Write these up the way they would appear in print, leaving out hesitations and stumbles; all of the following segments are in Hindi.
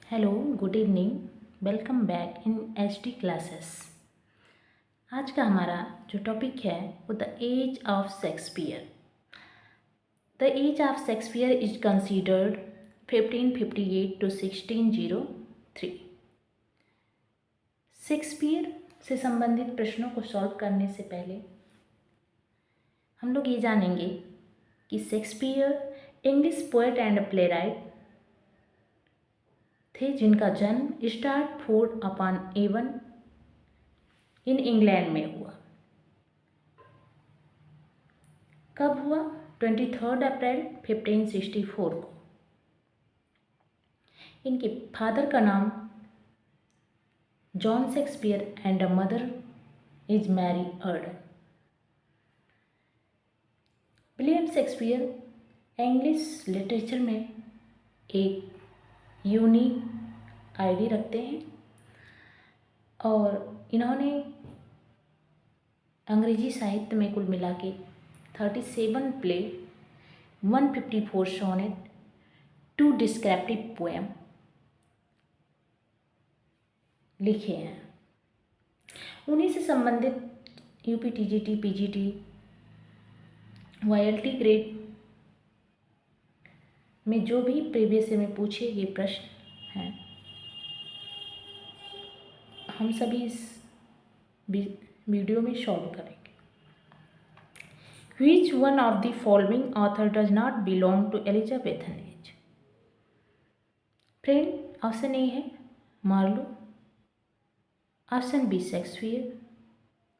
Hello, good evening. Welcome back in HD classes. आज का हमारा जो टॉपिक है वो the age of Shakespeare. The age of Shakespeare is considered 1558 to 1603। Shakespeare से संबंधित प्रश्नों को सॉल्व करने से पहले हम लोग ये जानेंगे कि Shakespeare English poet and playwright थे जिनका जन्म स्टार्टफोर्ड अपॉन एवन इन इंग्लैंड में हुआ। कब हुआ? 23 अप्रैल 1564 को। इनके फादर का नाम John Shakespeare and mother is Mary Arden. William Shakespeare English literature में एक यूनिक आईडी रखते हैं और इन्होंने अंग्रेजी साहित्य में कुल मिला के 37 प्ले, 154 सोनेट, 2 डिस्क्रिप्टिव पोएम लिखे हैं। उन्हीं से संबंधित यूपी टीजीटी, पीजीटी, वाईएलटी ग्रेड में जो भी प्रीवियस में पूछे ये प्रश्न हैं, हम सभी इस वीडियो में सॉल्व करेंगे। Which one of the following author does not belong to Elizabethan age? Friend, option A है Marlowe, option B Shakespeare,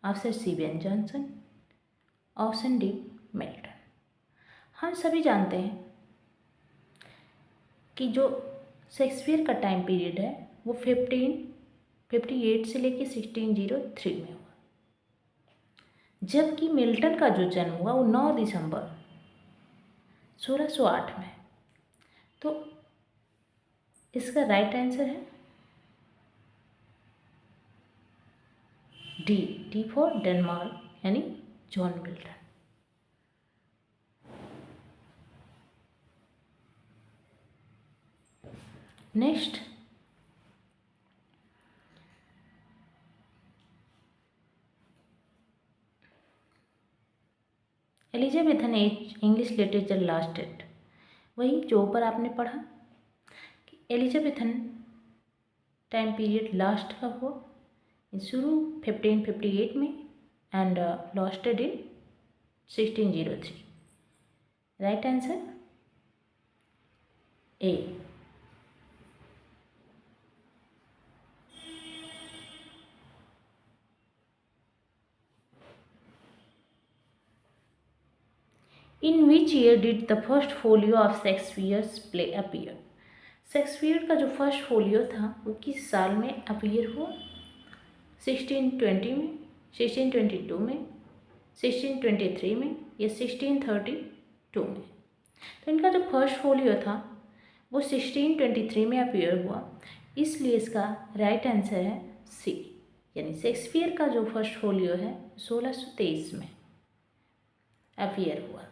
option C Ben Jonson, option D Milton. हम सभी जानते हैं कि जो शेक्सपियर का टाइम पीरियड है वो 1558 से लेकर 1603 में हुआ, जबकि मिल्टन का जो जन्म हुआ वो 9 दिसंबर 1608 में। तो इसका राइट आंसर है डी फॉर डेनमार्क, यानी John Milton. Next, Elizabethan age English literature lasted. वही जो ऊपर आपने पढ़ा कि एलिजाबेथन टाइम पीरियड लास्ट कब हुआ? शुरू 1558 में and lasted in 1603। Right answer A. In which year did the first folio of Shakespeare's play appear? Shakespeare का जो फर्स्ट फोलियो था वो किस साल में अपीयर हुआ? 1620 में, 1622 में, 1623 में या 1632 में? तो इनका जो फर्स्ट फोलियो था वो 1623 में अपीयर हुआ, इसलिए इसका राइट आंसर है सी, यानी शेक्सपियर का जो फर्स्ट फोलियो है 1623 में अपीयर हुआ।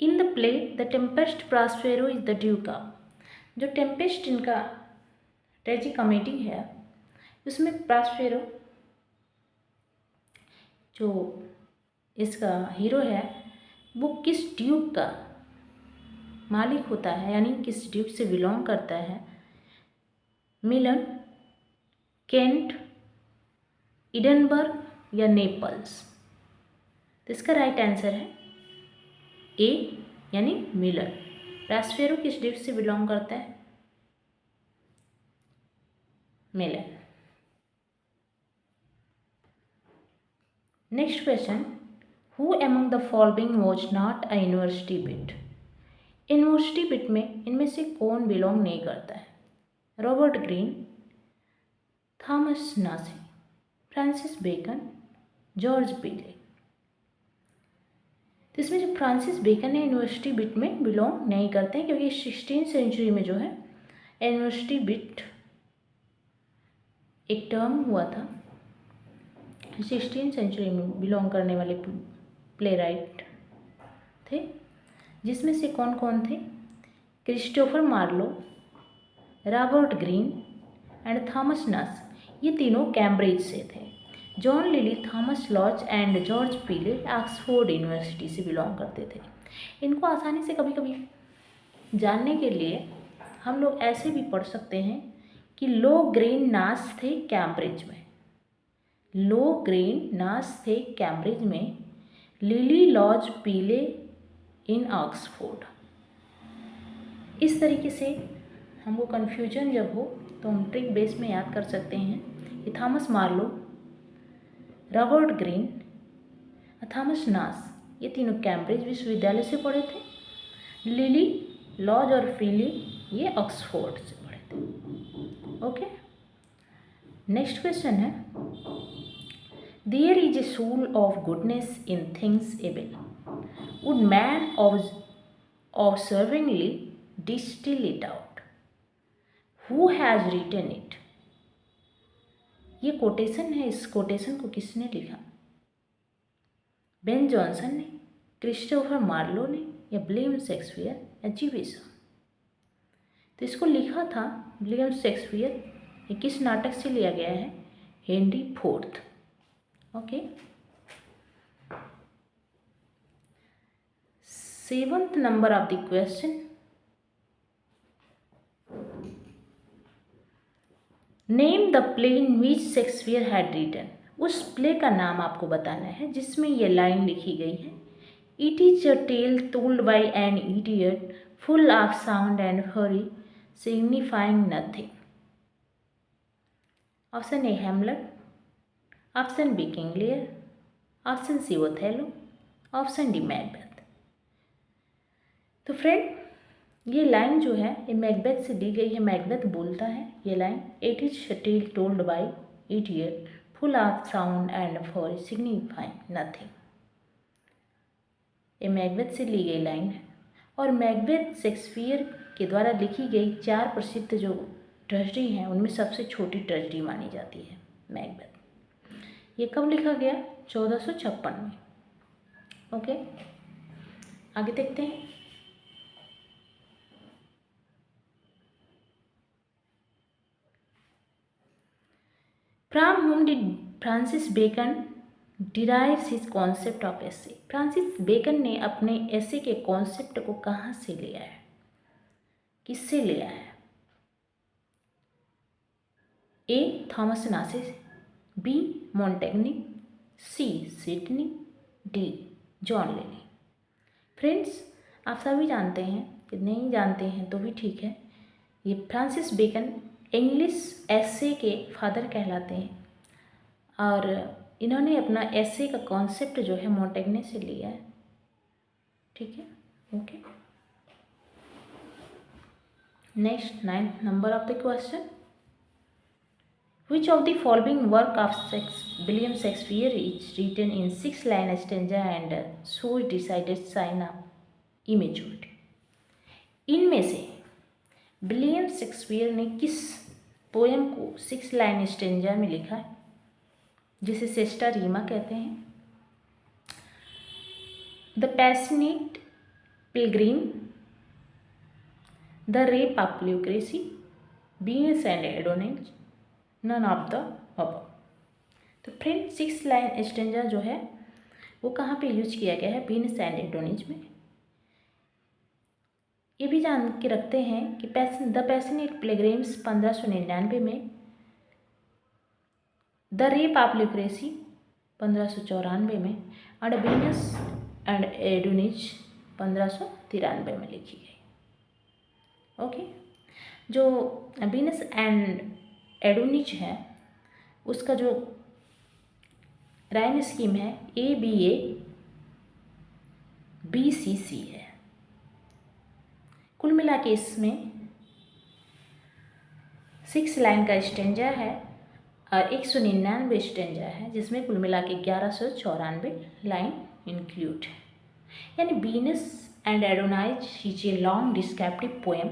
In the play the Tempest Prospero is the Duke of. जो टेम्पेस्ट इनका ट्रेजिक कॉमेडी है उसमें प्रॉस्पेरो जो इसका हीरो है वो किस ड्यूक का मालिक होता है, यानी किस ड्यूक से बिलोंग करता है? मिलन, केंट, एडिनबर्ग या नेपल्स? तो इसका राइट आंसर है ए, यानी मिलर। प्रॉस्पेरो किस ड्यूक से बिलोंग करता है? Miller. Next question, who among the following was not a university bit? University bit में इनमें से कौन बिलोंग नहीं करता है? रॉबर्ट ग्रीन, थॉमस नासी, फ्रांसिस बेकन, जॉर्ज पीले। तो इसमें जो फ्रांसिस बेकन है यूनिवर्सिटी बिट में बिलोंग नहीं करते हैं, क्योंकि 16th सेंचुरी में जो है यूनिवर्सिटी बिट एक टर्म हुआ था 16वीं सेंचुरी में बिलोंग करने वाले प्ले राइट थे, जिसमें से कौन कौन थे? Christopher Marlowe, Robert Greene and Thomas Nashe. ये तीनों कैम्ब्रिज से थे। John Lyly, Thomas Lodge and George Peele Oxford university से बिलोंग करते थे। इनको आसानी से कभी कभी जानने के लिए हम लोग ऐसे भी पढ़ सकते हैं कि लो ग्रीन नास थे कैम्ब्रिज में, लो ग्रीन नास थे कैम्ब्रिज में, लिली लॉज पीले इन ऑक्सफोर्ड। इस तरीके से हमको कन्फ्यूजन जब हो तो हम ट्रिक बेस में याद कर सकते हैं कि Thomas Marlowe, Robert Greene, Thomas Nashe ये तीनों कैम्ब्रिज विश्वविद्यालय से पढ़े थे। लिली लॉज और पीले ये ऑक्सफोर्ड से पढ़े थे। ओके, नेक्स्ट क्वेश्चन है, there is a soul of goodness in things evil, would men observingly distill it out, who has written it? ये कोटेशन है, इस कोटेशन को किसने लिखा? बेन जॉनसन ने, क्रिस्टोफर मार्लो ने, या विलियम शेक्सपियर या जीविस? तो इसको लिखा था विलियम शेक्सपियर। ये किस नाटक से लिया गया है? Henry fourth. Okay, 7th number of the question, name the play in which Shakespeare had written. उस प्ले का नाम आपको बताना है जिसमें ये लाइन लिखी गई है, it is a tale told by an idiot full of sound and fury signifying nothing. Option A Hamlet, option B King Lear, option C Othello, option D Macbeth. तो फ्रेंड, ये लाइन जो है ये मैकबेथ से दी गई है। मैकबेथ बोलता है ये line, it is a tale told by idiot full of sound and fury signifying nothing. ये मैकबेथ से ली गई लाइन है और मैकबेथ शेक्सपियर के द्वारा लिखी गई 4 प्रसिद्ध जो ट्रेजेडी हैं उनमें सबसे छोटी ट्रेजेडी मानी जाती है मैकबेथ। ये कब लिखा गया? 1456 में। ओके, आगे देखते हैं। From whom did Francis Bacon derives his concept of essay? Francis Bacon ने अपने ऐसे के कॉन्सेप्ट को कहाँ से लिया है, किससे लिया है? A Thomas Nashe, B Montaigne, C Sidney, D John Lyly. Friends, आप सभी जानते हैं, कि नहीं जानते हैं तो भी ठीक है, ये फ्रांसिस बेकन इंग्लिश एसे के फादर कहलाते हैं और इन्होंने अपना एसे का कॉन्सेप्ट जो है मोंटेग्ने से लिया है। ठीक है, okay. Next 9th number of the question, which of the following work of William Shakespeare is written in 6 line stanza and so decided sign of immaturity? इनमें से विलियम शेक्सपियर ने किस पोएम को 6 लाइन स्टेंजा में लिखा है, जिसे सेस्टा रीमा कहते हैं? The passionate pilgrim, the rape of Lucrece, Venus and Adonis, none of the above. तो फ्रेंड, 6 लाइन स्टेंजा जो है वो कहाँ पे यूज किया गया है? वीनस एंड एडोनिस में। ये भी जान के रखते हैं कि द पैशनेट पिलग्रिम्स 1599 में, द रेप ऑफ ल्यूक्रेसी 1594 में और वीनस एंड एडोनिस 1593 में लिखी गई। ओके, जो वीनस एंड एडोनिस है उसका जो राइम स्कीम है ABA BCC है। कुल मिला के इसमें 6 लाइन का स्टेंजा है और 199 स्टेंजा है, जिसमें कुल मिला के 1194 लाइन इंक्लूड है। यानी Venus and Adonis is a long descriptive poem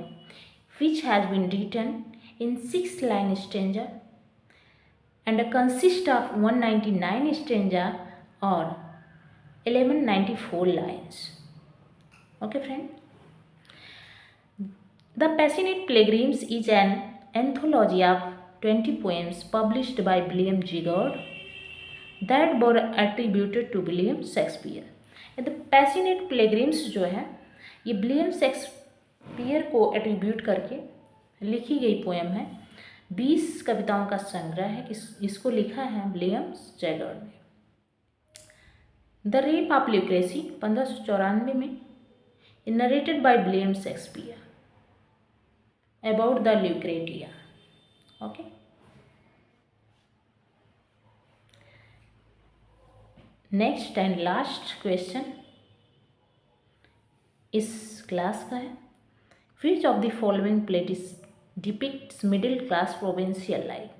which has been written in 6 line stanza and consists of 199 stanza or 1194 lines. Okay, friend. The Passionate Pilgrims is an anthology of 20 poems published by William G. Gord that were attributed to William Shakespeare. The Passionate Pilgrims जो है ये विलियम शेक्सपियर को एट्रीब्यूट करके लिखी गई पोएम है। 20 कविताओं का संग्रह है। इसको लिखा है विलियम जैगर्ड ने। द रेप ऑफ ल्यूक्रेसी 1594 में narrated by William Shakespeare about the Lucretia. Okay, next and last question इस क्लास का है, which of the following play depicts middle class provincial life.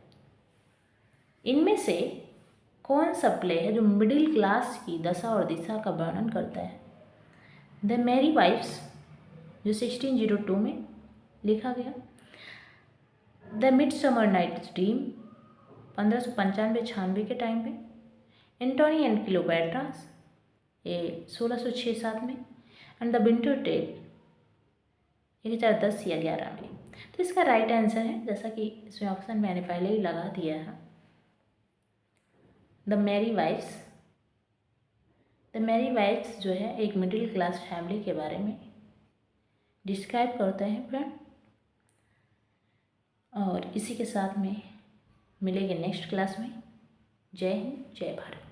इनमें से कौन सा प्ले है जो मिडिल क्लास की दशा और दिशा का वर्णन करता है। द मैरी वाइफ्स जो 1602 में लिखा गया, द मिडसमर नाइट्स ड्रीम 1595-96 के टाइम पे, एंटोनी एंड क्लियोपेट्रास ये 1606-7 में, एंड द विंटर टेल 1010 या 11 में। तो इसका राइट आंसर है, जैसा कि इसमें ऑप्शन मैंने पहले ही लगा दिया है, the merry wives. The merry wives जो है एक मिडिल क्लास फैमिली के बारे में डिस्क्राइब करते हैं फ्रेंड। और इसी के साथ में मिलेंगे नेक्स्ट क्लास में। जय हिंद, जय भारत।